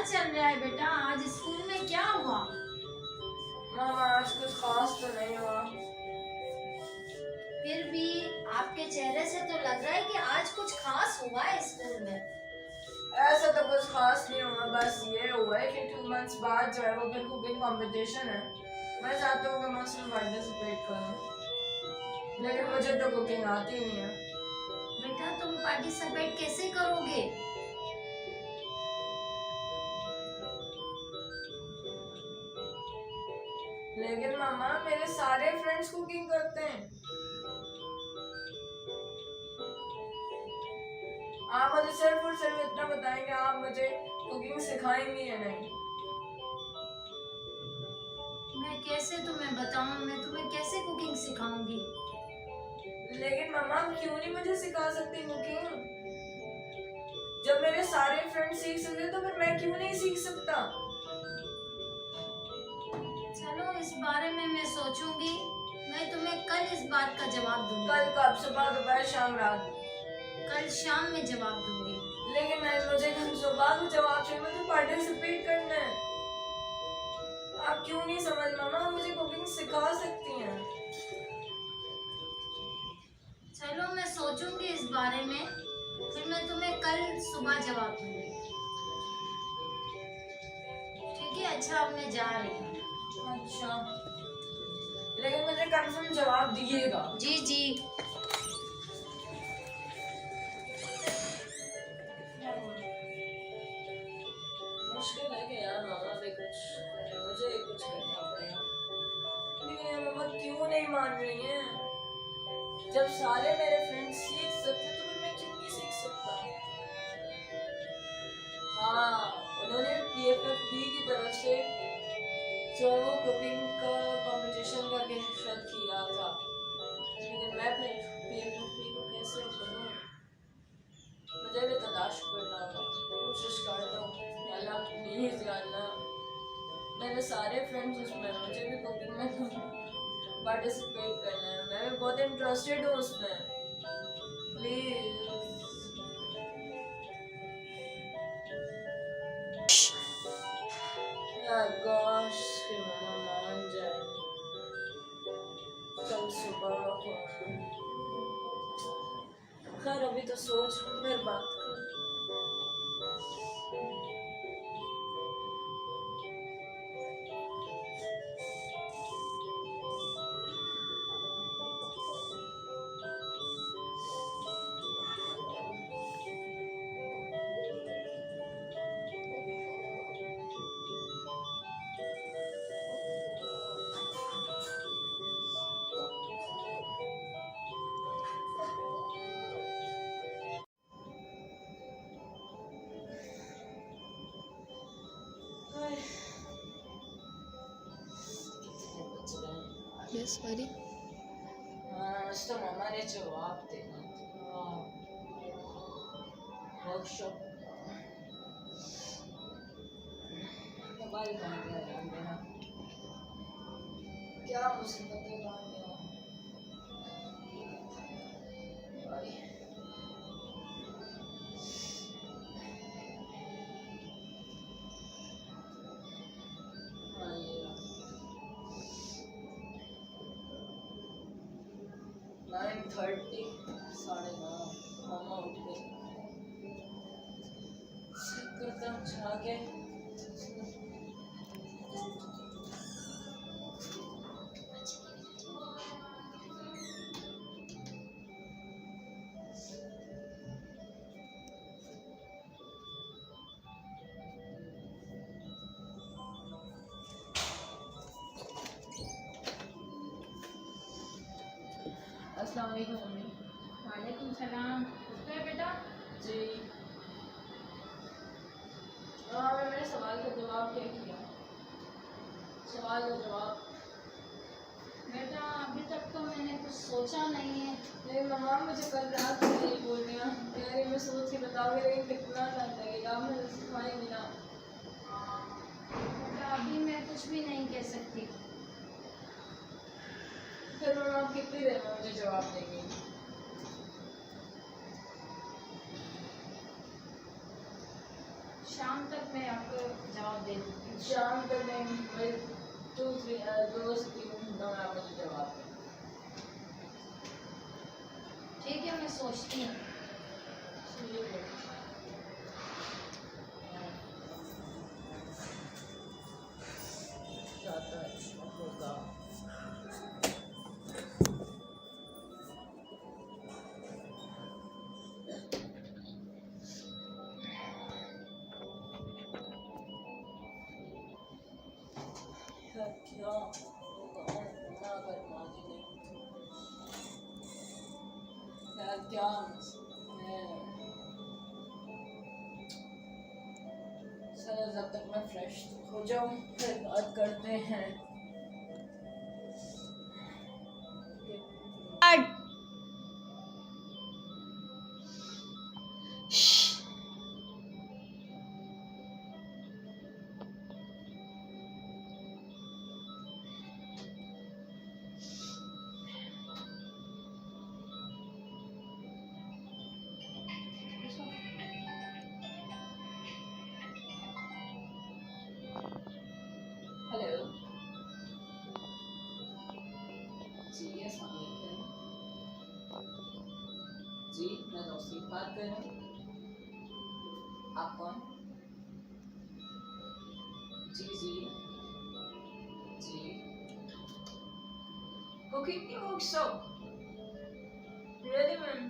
चल रहा है बेटा? आज स्कूल में क्या हुआ? मामा आज कुछ खास तो नहीं हुआ। फिर भी आपके चेहरे से तो लग रहा है कि आज कुछ खास हुआ है स्कूल में। ऐसा तो कुछ खास नहीं हुआ, बस ये हुआ है कि 2 मंथ्स बाद जो है वो फिर कुकिंग कंपटीशन है। मैं चाहता हूँ कि मैं उसमें पार्टिसिपेट करूँ, लेकिन मुझे तो कुकिंग आती नहीं है। बेटा तुम पार्टिसिपेट कैसे करोगे? लेकिन मामा मेरे सारे फ्रेंड्स कुकिंग करते हैं। आप मुझे सिर्फ और सिर्फ इतना बताएं कि आप मुझे कुकिंग सिखाएंगी या नहीं। मैं कैसे तुम्हें बताऊं? मैं तुम्हें कैसे कुकिंग सिखाऊंगी? लेकिन मामा क्यों नहीं मुझे सिखा सकती कुकिंग? जब मेरे सारे फ्रेंड्स सीख सकते तो फिर मैं क्यों नहीं सीख सकता? चलो इस बारे में मैं सोचूंगी। मैं तुम्हें कल इस बात का जवाब दूंगी। कल कब? सुबह, दोपहर, शाम, रात? कल शाम में जवाब दूंगी। लेकिन नहीं, मुझे कल सुबह को जवाब चाहिए, मुझे पार्टिसिपेट करना है। आप क्यों नहीं समझ मामा? आप मुझे कुकिंग सिखा सकती हैं। चलो मैं सोचूंगी इस बारे में, फिर मैं तुम्हें कल सुबह जवाब दूंगी। ठीक है? अच्छा अब मैं जा रही हूँ। अच्छा, लेकिन मुझे कंफर्म जवाब दीजिएगा। जी जी। मुश्किल है कि यार मामा भी कुछ करे, मुझे कुछ करना पड़ेगा। लेकिन ये मामा क्यों नहीं मान रही हैं? जब सारे मेरे फ्रेंड्स सीख सकते तो फिर मैं क्यों नहीं सीख सकता? हाँ, उन्होंने PFFB की तरफ से जो वो कुकिंग का कंपटीशन का शायद किया था, लेकिन मैं फिर PFFB को कैसे करूँ? मुझे भी तलाश करना होगा, कोशिश करता हूँ। अल्लाह प्लीज या अल्लाह, मेरे सारे फ्रेंड्स उसमें, मुझे भी कुकिंग में पार्टिसिपेट करना है। मैं भी बहुत इंटरेस्टेड हूँ उसमें। प्लीज गॉश कि मामा मान जाए, कल सुबह को। खैर अभी तो सोच फिर बात कर। Yes sorry. हाँ आज तो मामा ने जवाब देना था वर्कशॉप। मोबाइल कहाँ गया यार मेरा? क्या मुसीबत है, कहाँ गया? भाई हाँ ये 9:30, 9:30 मामा उठ गए। चेक करता हूँ जाके। अस्सलाम वालेकुम मम्मी। वालेकुम सलाम। क्या बेटा? जी हाँ, मेरे सवाल का जवाब क्या किया? सवाल का जवाब बेटा अभी तक तो मैंने कुछ सोचा नहीं है। नहीं मम्मा, मुझे कल रात से नहीं बोल रही हैं यार, ये मैं सोच के बताऊंगी लेकिन कितना टाइम लगेगा? आप मुझे सिखाएंगी ना? बेटा अभी मैं कुछ भी नहीं कह सकती। फिर मम्मा आप कितनी देर में मुझे जवाब देंगी? शाम तक मैं आपको जवाब दे दूँगी। शाम तक मैं 2 से 3 घंटों में आपको जवाब दूँ। ठीक है, मैं सोचती हूँ। ज़्यादा अच्छा होगा। क्या होगा ना अगर मानी नहीं यार, क्या सर, जब तक मैं फ्रेश हो जाऊँ फिर बात करते हैं। हेलो जी, अस्सलाम वालेकुम जी, मैं तौसीफ बात कर रहा हूँ। आप कौन? जी जी जी, कुकिंग की workshop? Really ma'am?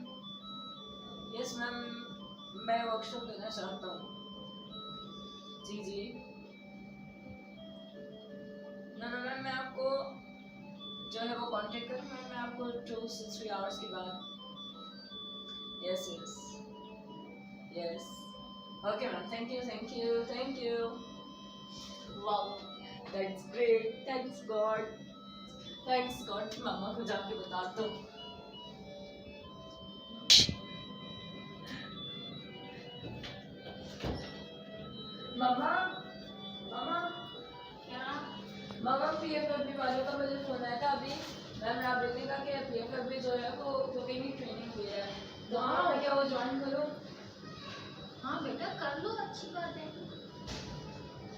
Yes ma'am, मैं वर्कशॉप लेना चाहता हूँ। जी जी, ना ना मैम, मैं आपको जो है वो कांटेक्ट करूँ मैम, मैं आपको 2 से 3 आवर्स के बाद। Yes yes yes, okay ma'am, thank you thank you thank you. Wow, that's great, thanks God. मामा को जाके बता दो। मामा मामा क्या? मामा, पीएफएफबी वालों का मुझे फोन आया था अभी। मैम राबेती का कि पीएफएफबी जो है वो कुकिंग की ट्रेनिंग दे रहा है, तो मैं क्या वो ज्वाइन करूँ? हाँ बेटा, कर लो, अच्छी बात है।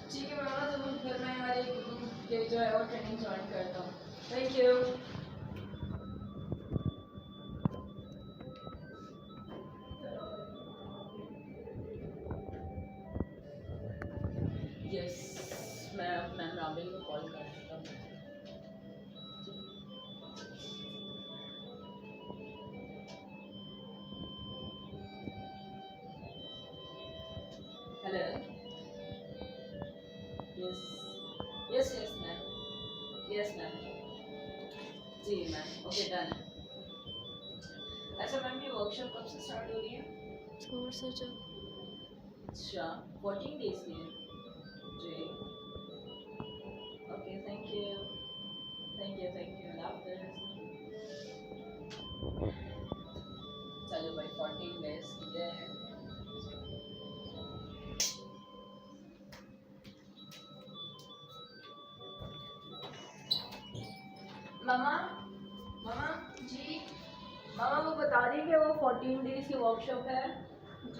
ठीक है मामा, तो फिर मैं हमारे कुकिंग के जो है वो ट्रेनिंग ज्वाइन करता हूँ। Thank you. यस, मैं मैम राबेल को कॉल करता हूँ। Hello, yes yes yes ma'am, yes ma'am, जी मैम, ओके डन। अच्छा मैम, ये वर्कशॉप कब से स्टार्ट हो रही है? थोड़ा सा जब अच्छा, 14 डेज की है जी। ओके, थैंक यू अल्लाह हाफ़िज़। चलो भाई, 14 डेज की है। मामा मामा जी मामा, वो बता रही कि वो 14 डेज की वर्कशॉप है,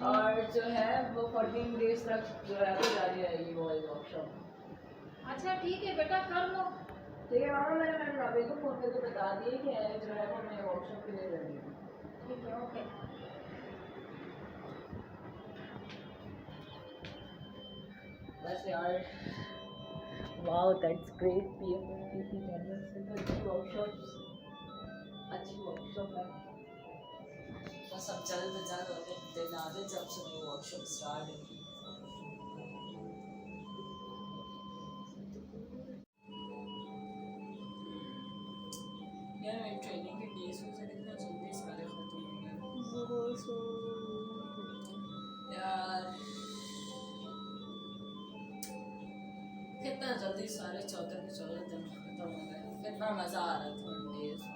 और जो है वो 14 डेज तक जो है वो जारी रहेगी वो वर्कशॉप। अच्छा ठीक है बेटा, कर लो। ठीक है मामा, मैंने मैम राबी को फ़ोन करके बता दिए कि जो है वो मैं वर्कशॉप के लिए रेडी हूँ। ठीक है, ओके। बस यार, वाओ दैट्स ग्रेट। पीएफएफपी चैनल से तो अच्छी वर्कशॉप है। बस अब जल्द होने दिन आ जाए जब से मेरी वर्कशॉप स्टार्ट होगी। यार, मेरी ट्रेनिंग के डेज से कितना जल्दी सारे खत्म हो गए यार, कितना जल्दी सारे 14 के 14 दिन खत्म हो गए। कितना मज़ा आ रहा था उन डेज में।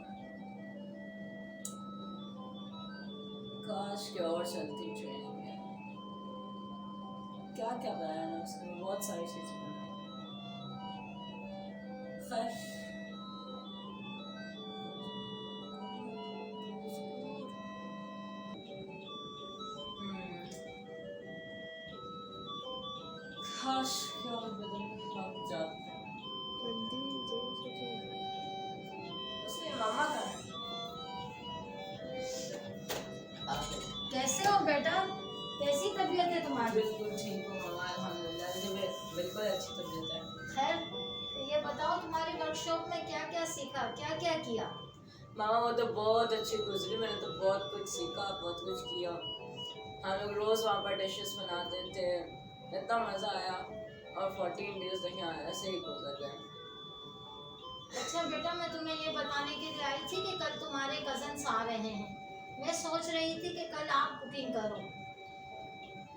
काश की और चलती ट्रेनिंग है। क्या क्या बनाया ना उसने, बहुत सारी चीज़ें बनाई। खैर, काश क्या बदल भाग जाते। उससे मामा का है। कैसे हो बेटा? कैसी तबीयत है तुम्हारी? बिल्कुल ठीक हूँ मामा, अल्हम्दुलिल्लाह। मुझे बिल्कुल अच्छी तबीयत है। खैर, तो ये बताओ तुम्हारी वर्कशॉप में क्या क्या सीखा, क्या क्या किया? मामा वो तो बहुत अच्छी गुजरी, मैंने तो बहुत कुछ सीखा, बहुत कुछ किया। हम लोग रोज़ वहाँ पर डिशेस बनाते थे, इतना मज़ा आया। और 14 डेज तो यहाँ ऐसे ही गुजर गए। अच्छा बेटा, मैं तुम्हें ये बताने के लिए आई थी कि कल तुम्हारे कजन्स आ रहे हैं। मैं सोच रही थी कि कल आप कुकिंग करो।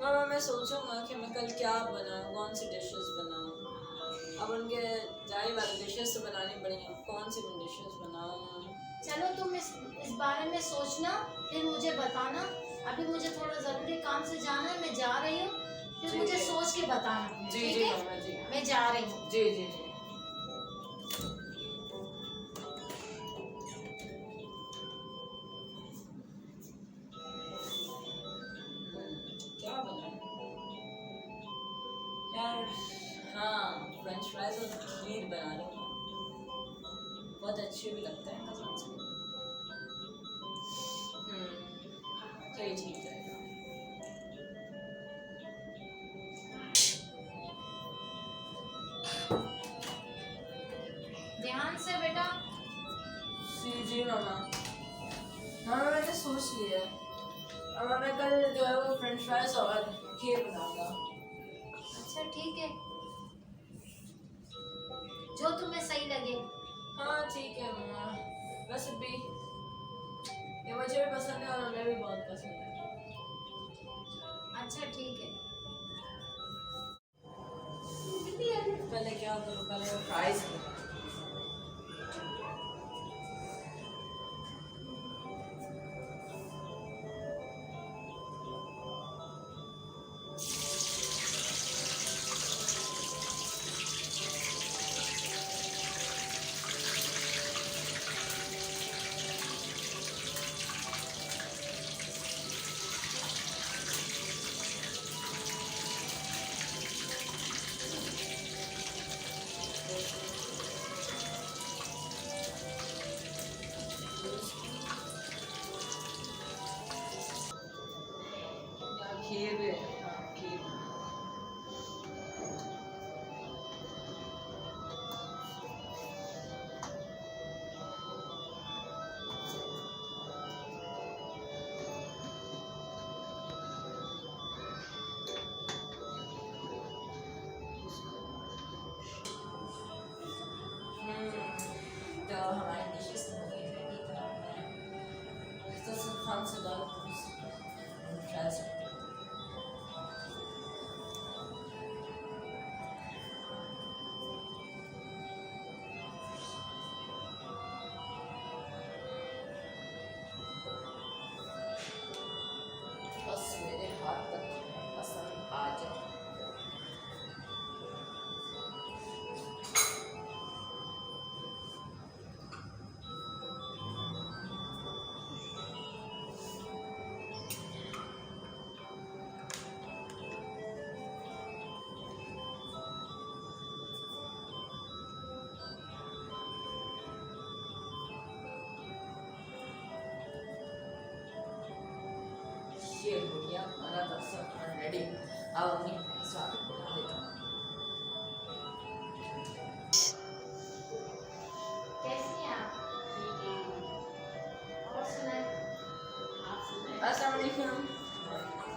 मामा मैं सोचूंगा कि मैं कल क्या बनाऊँ, कौन सी डिशेस बनाऊँ। अब उनके जाहिर बात डिशेस तो बनानी पड़ेंगी, कौन सी डिशेस बनाऊँ। चलो तुम इस बारे में सोचना, फिर मुझे बताना। अभी मुझे थोड़ा ज़रूरी काम से जाना है, मैं जा रही हूँ। फिर जी, मुझे जी। सोच के बताना, जी ठीक जी है? मामा जी। मैं जा रही हूँ। जी जी जी। क्या बनाऊँ यार? हाँ, फ्रेंच फ्राइज और खीर बना रही हूँ, बहुत अच्छे भी लगते हैं कज़न्स को। चलिए ठीक है। ध्यान से बेटा। जी जी मामा। हाँ मैंने सोच लिया है। अब मैं कल जो है वो फ्रेंच फ्राइज और खीर बनाऊंगा। अच्छा ठीक है, जो तुम्हें सही लगे। हाँ ठीक है मामा, वैसे भी ये मुझे भी पसंद है और उन्हें भी बहुत पसंद है। अच्छा ठीक है। पहले क्या करूँ, पहले फ्राइज करूँ। खीर भी है, हाँ खीर। तो हमारी डिशेस तो खान से बात ट्राई सकते हैं। बस मेरे हाथ तक पसंद आ जाए। ये हो गया हमारा दस्तरखान रेडी। अब अपनी स्वागत बना लेता हूँ। कैसी हैं आप? और सुनाए? आप सुनाए? अस्सलाम वालेकुम।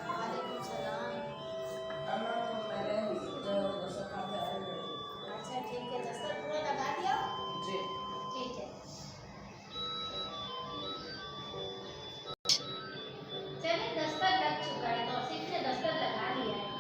वालेकुम सलाम। मैंने जो दस्तरखान पे आया है। अच्छा ठीक है, दस्तर पूरा लगा दिया? जी। ठीक है। चलिए, दस्तर लग चुका है, तौसीफ ने दस्तर लगा लिया है।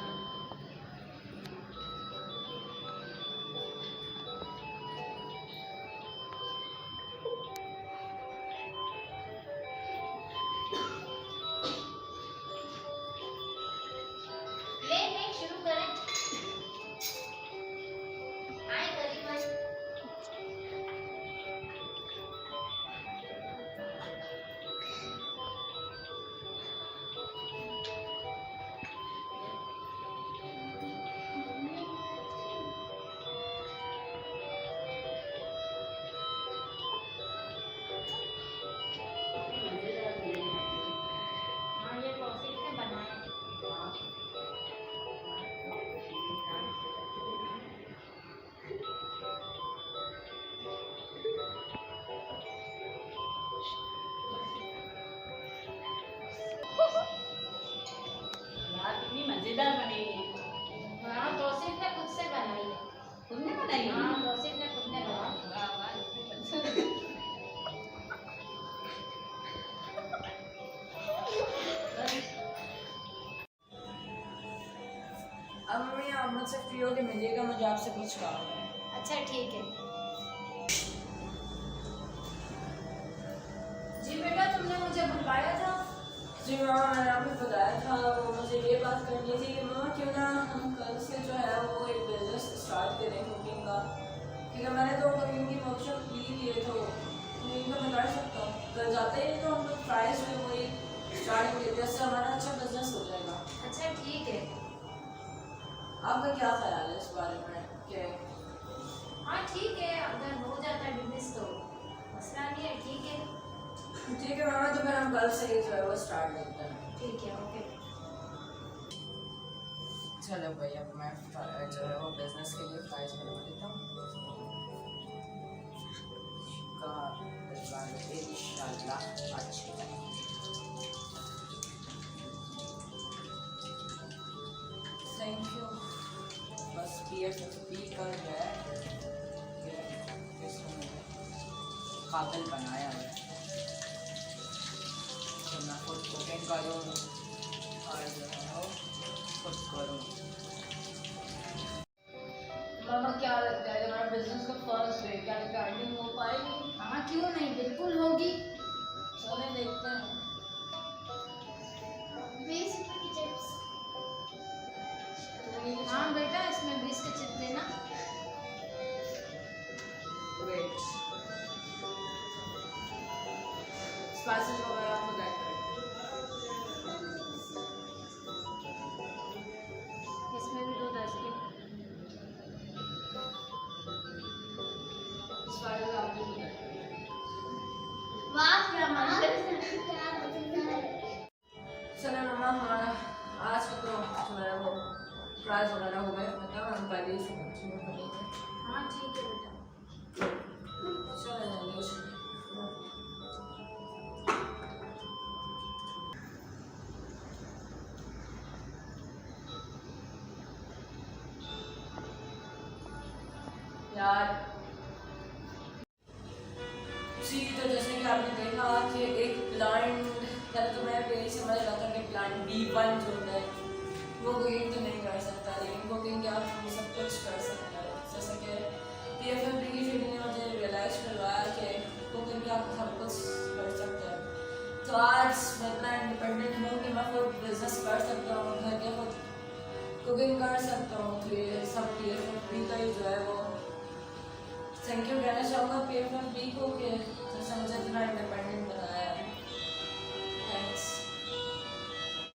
फ्री होकर मिलिएगा, मुझे आपसे कुछ काम है। अच्छा ठीक है। जी बेटा, तुमने मुझे बुलवाया था। जी मामा, मैंने आपको बताया था, वो मुझे ये बात करनी थी कि मामा क्यों ना हम कल से जो है वो एक बिजनेस स्टार्ट करें कुकिंग का, क्योंकि मैंने तो कुकिंग की वर्कशॉप ली थी, तो कुकिंग का मैं कर सकता हूँ। कल जाते ही तो हम लोग प्राइस में वही स्टार्ट करते हैं, इससे हमारा अच्छा बिजनेस हो जाएगा। अच्छा ठीक है। आपका क्या ख्याल है इस बारे में कि हाँ ठीक है, अगर हो जाता है बिजनेस तो मसला नहीं है, ठीक है। ठीक है मामा, तो फिर हम कल से ही जो है वो स्टार्ट करते हैं। ठीक है, ओके। चलो भाई, अब मैं जो है वो बिजनेस के लिए प्राइस बना देता हूँ। इंशाल्लाह अच्छी थैंक यू। बस PFFB का जो है काबिल बनाया है, तो मैं खुद कुकिंग करूँ और जो है वो खुद करूँ। मामा क्या लगता है हमारा बिजनेस का फर्स्ट डे क्या रिकॉर्डिंग हो पाएगी? हाँ क्यों नहीं, बिल्कुल होगी। चले देखते हैं। 20 रुपए की चिप्स। हाँ बेटा, इसमें 20 के चिप्स देना। वेट, स्पाइसेस वगैरह आपको ऐड करें। इसमें भी 2 10 के। स्पाइसेस आप भी ऐड करें। वाह क्या मालूम। चलो मामा, हमारा आज का तो जो है वो प्राइस वगैरह हो गए, मतलब हम पहले ही से शुरू करेंगे। हाँ ठीक है बेटा। चलो जल्दी से। यार जी, तो जैसे कि आपने देखा कि एक प्लांट, पहले तो मैं यही समझ रहा था कि प्लांट B1 जो है वो कुकिंग तो नहीं कर सकता, लेकिन कुकिंग क्या हम सब कुछ कर सकता है। जैसे कि PFFB की फील्ड ने मुझे रियलाइज़ करवाया कि कुकिंग क्या आप सब कुछ कर सकते हैं। तो आज मैं इतना इंडिपेंडेंट हूँ कि मैं खुद बिजनेस कर सकता हूँ, घर के खुद कुकिंग कर सकता हूँ। तो ये सब PFFB का ही जो है वो थैंक यू कहना चाहूँगा PFFB को कि जैसे मुझे इतना इंडिपेंडेंट